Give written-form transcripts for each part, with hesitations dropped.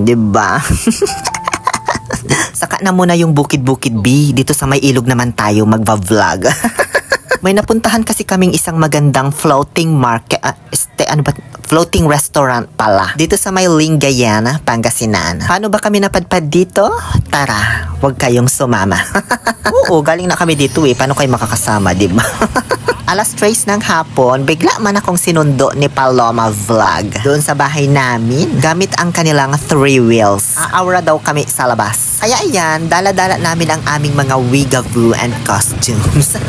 Diba? Saka na muna yung bukid-bukid B. Dito sa may ilog naman tayo magva-vlog. May napuntahan kasi kaming isang magandang floating market, floating restaurant pala. Dito sa may Lingayen, Pangasinan. Paano ba kami napadpad dito? Tara, huwag kayong sumama. Oo, galing na kami dito eh. Paano kayo makakasama, diba? Alas 3 ng hapon, bigla man akong sinundo ni Paloma Vlog doon sa bahay namin gamit ang kanilang 3 wheels. Aura daw kami sa labas. Kaya ayan, dala-dala namin ang aming mga wigavoo and costumes.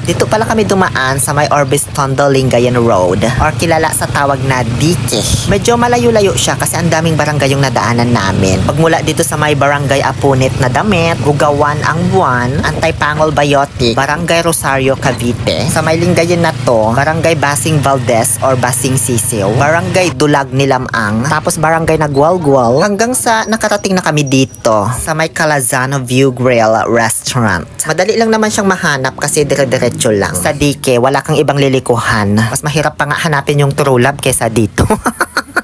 Dito pala kami dumaan sa may Orbis Tondo Lingayen Road or kilala sa tawag na Dike. Medyo malayo-layo siya kasi ang daming barangay yung nadaanan namin. Pagmula dito sa may Barangay Apunit na Damet, Bugawan ang Buwan, Antaypangol Bayotic, Barangay Rosario Cavite. Sa may Lingayen na to, Barangay Basing Valdez or Basing Sisiw, Barangay Dulag Nilamang, tapos Barangay Nagwalgwal, hanggang sa nakarating na kami dito sa may Calazano View Grill Restaurant. Madali lang naman siyang mahanap kasi dire-diretso lang. Sa Dike, wala kang ibang lilikuhan. Mas mahirap pa nga hanapin yung true love kesa dito.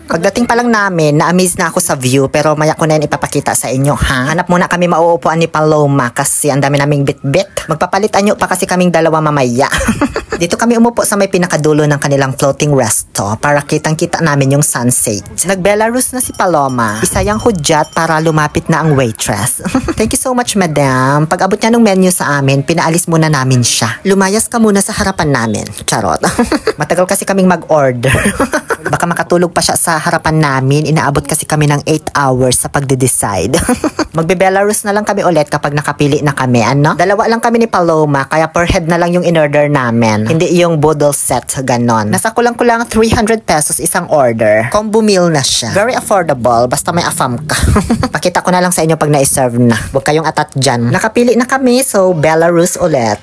Pagdating pa lang namin, na-amaze na ako sa view pero maya ko na yan ipapakita sa inyo ha. Hanap muna kami mauupuan ni Paloma kasi ang dami naming bit-bit. Magpapalit anyo pa kasi kaming dalawa mamaya. Dito kami umupo sa may pinakadulo ng kanilang floating resto para kitang-kita namin yung sunset. Nag-Belarus na si Paloma. Isa yang hudyat para lumapit na ang waitress. Thank you so much, madam. Pag abot niya ng menu sa amin, pinaalis muna namin siya. Lumayas ka muna sa harapan namin. Charot. Matagal kasi kaming mag-order. Baka makatulog pa siya sa harapan namin. Inaabot kasi kami ng 8 hours sa pagde-decide. Magbe-Belarus na lang kami ulit kapag nakapili na kami, ano? Dalawa lang kami ni Paloma, kaya per head na lang yung in-order namin. Hindi yung boodle set, ganon. Nasa kulang-kulang 300 pesos isang order. Combo meal na siya. Very affordable, basta may afam ka. Pakita ko na lang sa inyo pag na-serve na. Huwag kayong atat dyan. Nakapili na kami, so Belarus ulit.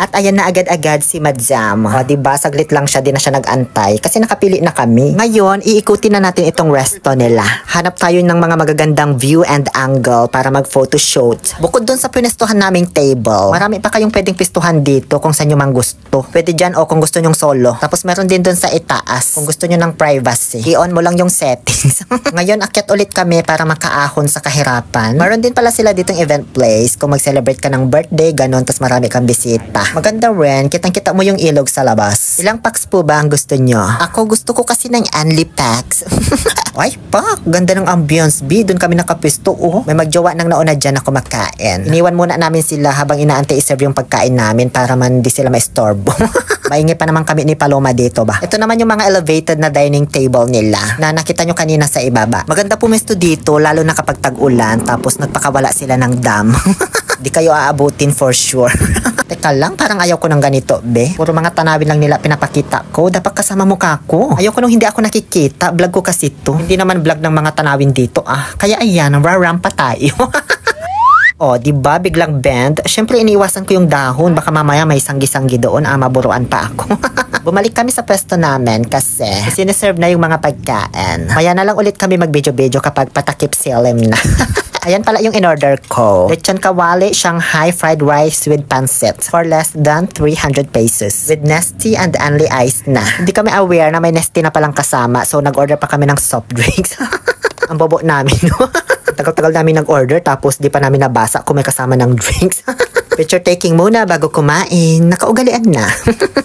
At ayan na agad-agad si Madam. O, diba? Saglit lang siya, di na siya nag-antay. Kasi nakapili na kami. Ngayon, iikutin na natin itong resto nila. Hanap tayo ng mga magagandang view and angle para mag-photoshoot. Bukod dun sa pinestuhan naming table, marami pa kayong pwedeng pistuhan dito kung saan nyo mang gusto. Pwede dyan o kung gusto nyong solo. Tapos meron din dun sa itaas kung gusto nyo ng privacy. I-on mo lang yung settings. Ngayon, akyat ulit kami para makaahon sa kahirapan. Meron din pala sila ditong event place kung mag-celebrate ka ng birthday, ganon, tas marami kang bisita. Maganda rin, kitang-kita mo yung ilog sa labas. Ilang packs po ba ang gusto nyo? Ako gusto ko kasi ng only packs. Ay, pak! Ganda ng ambience, B. Doon kami nakapisto, oh. May magjowa nang nauna dyan na kumakain. Iniwan muna namin sila habang inaantay i-serve yung pagkain namin para man di sila maistorbo. Maingi pa naman kami ni Paloma dito ba. Ito naman yung mga elevated na dining table nila na nakita nyo kanina sa ibaba. Maganda pumesto dito, lalo na kapag tag-ulan, tapos nagpakawala sila ng dam. Di kayo aabutin for sure. Teka lang, parang ayaw ko ng ganito, be. Puro mga tanawin lang nila pinapakita ko. Dapat kasama mukha ko. Ayaw ko nung hindi ako nakikita. Vlog ko kasi to. Hindi naman vlog ng mga tanawin dito, ah. Kaya ayan, raram pa tayo. O, diba? Biglang bend. Siyempre, iniiwasan ko yung dahon. Baka mamaya may sanggi-sanggi doon. Maburuan pa ako. Bumalik kami sa pwesto namin kasi siniserve na yung mga pagkain. Maya na lang ulit kami mag-video-video kapag patakip silim na. Ayan pala yung in-order ko. Lechon kawali, Shanghai fried rice with pancit for less than 300 pesos. With nesty and only ice na. Hindi kami aware na may nesty na palang kasama. So, nag-order pa kami ng soft drinks. Ang bobo namin, no? Tagal-tagal namin nag-order tapos di pa namin nabasa kung may kasama ng drinks. Picture taking muna bago kumain. Nakaugalian na.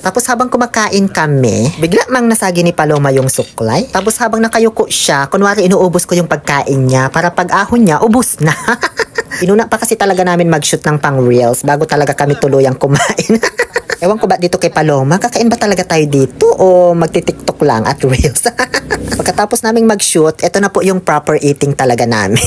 Tapos habang kumakain kami, bigla mang nasagi ni Paloma yung suklay. Tapos habang nakayuko siya, kunwari inuubos ko yung pagkain niya para pag ahon niya, ubos na. Inuna pa kasi talaga namin mag-shoot ng pang reels bago talaga kami tuluyang kumain. Ewan ko ba dito kay Paloma, kakain ba talaga tayo dito o magti-tiktok lang at reels? Pagkatapos naming mag-shoot, ito na po yung proper eating talaga namin.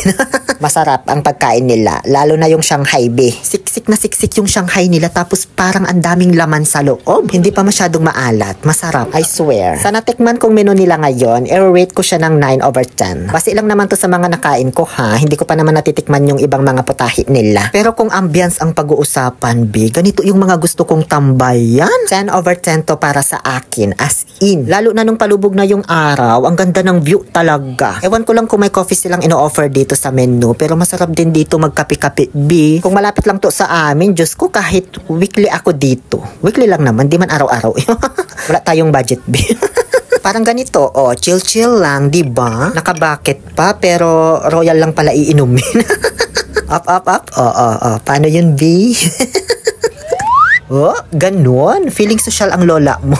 Masarap ang pagkain nila, lalo na yung Shanghai be. Siksik na siksik yung Shanghai nila tapos parang ang daming laman sa loob. Hindi pa masyadong maalat. Masarap, I swear. Sa natikman kong menu nila ngayon, i-rate ko siya ng 9/10. Base lang naman to sa mga nakain ko ha. Hindi ko pa naman natitikman yung ibang mga putahe nila. Pero kung ambience ang pag-uusapan be, ganito yung mga gusto kong tambayan. 10/10 to para sa akin, as in. Lalo na nung palubog na yung araw, ang ganda ng view talaga. Ewan ko lang kung may coffee silang ino-offer dito sa menu, pero masarap din dito magkape-kape B. Kung malapit lang to sa amin, Diyos ko, kahit weekly ako dito. Weekly lang naman, di man araw-araw. Wala tayong budget B. Parang ganito, oh, chill-chill lang, di ba? Naka-bucket pa, pero royal lang pala iinumin. Up. Paano yun, B? Oh, ganun. Feeling social ang lola mo.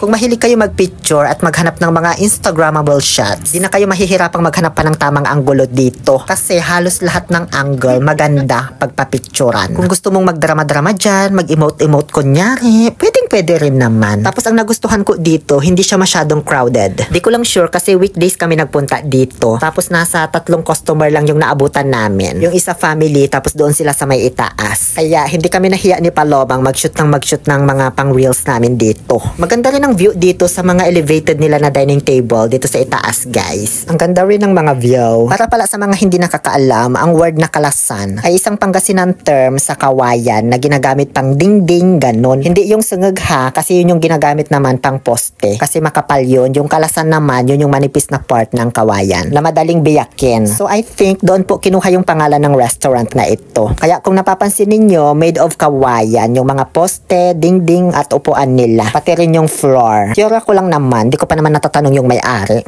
Kung mahilig kayo magpicture at maghanap ng mga Instagrammable shots, di na kayo mahihirapang maghanap pa ng tamang anggulo dito. Kasi halos lahat ng angle maganda pagpapicturan. Kung gusto mong magdrama-drama dyan, mag-emote-emote kunyari, pwede rin naman. Tapos ang nagustuhan ko dito, hindi siya masyadong crowded. Di ko lang sure kasi weekdays kami nagpunta dito. Tapos nasa 3 customer lang yung naabutan namin. Yung isa family, tapos doon sila sa may itaas. Kaya hindi kami nahiya ni Palomang mag-shoot ng mga pang-reels namin dito. Maganda rin ang view dito sa mga elevated nila na dining table dito sa itaas, guys. Ang ganda rin ng mga view. Para pala sa mga hindi nakakaalam, ang word na kalasan ay isang Pangasinan term sa kawayan na ginagamit pang dingding, ganon. Hindi yung sungag ha, kasi yun yung ginagamit naman pang poste. Kasi makapal yun. Yung kalasan naman, yun yung manipis na part ng kawayan na madaling biyakin. So I think doon po kinuha yung pangalan ng restaurant na ito. Kaya kung napapansin ninyo, made of kawayan, yung mga poste, dingding at upuan nila. Pati rin yung floor. Kiyora ko lang naman, di ko pa naman natatanong yung may-ari.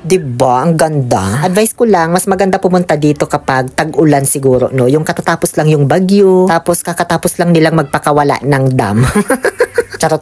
Diba? Ang ganda. Advice ko lang, mas maganda pumunta dito kapag tag-ulan siguro, no? Yung katatapos lang yung bagyo, tapos kakatapos lang nilang magpakawala ng dam. Charot.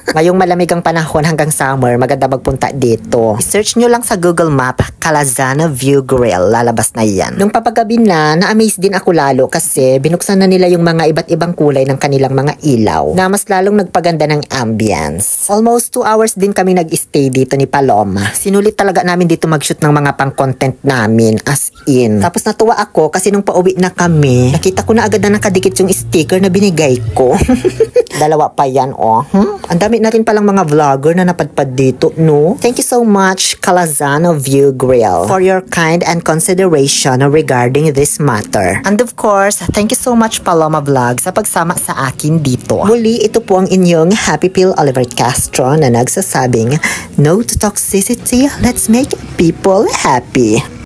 Ngayong malamig ang panahon hanggang summer, maganda magpunta dito. I-search nyo lang sa Google Map, Calazana View Grill. Lalabas na yan. Nung papagabi na-amaze din ako lalo kasi binuksan na nila yung mga iba't ibang kulay ng kanilang mga ilaw na mas lalong nagpaganda ng ambience. Almost 2 hours din kami nag-stay dito ni Paloma. Sinulit talaga namin dito mag-shoot ng mga pang-content namin, as in. Tapos natuwa ako kasi nung pauwi na kami, nakita ko na agad na nakadikit yung sticker na binigay ko. Dalawa pa yan, oh. Ang dami na rin palang mga vlogger na napadpad dito, no? Thank you so much, Calazana View Grill, for your kind and consideration regarding this matter. And of course, thank you so much, Paloma Vlog, sa pagsama sa akin dito. Muli, ito po ang inyong Happy Pill Oliver Castro na nagsasabing, no to toxicity, let's make people happy.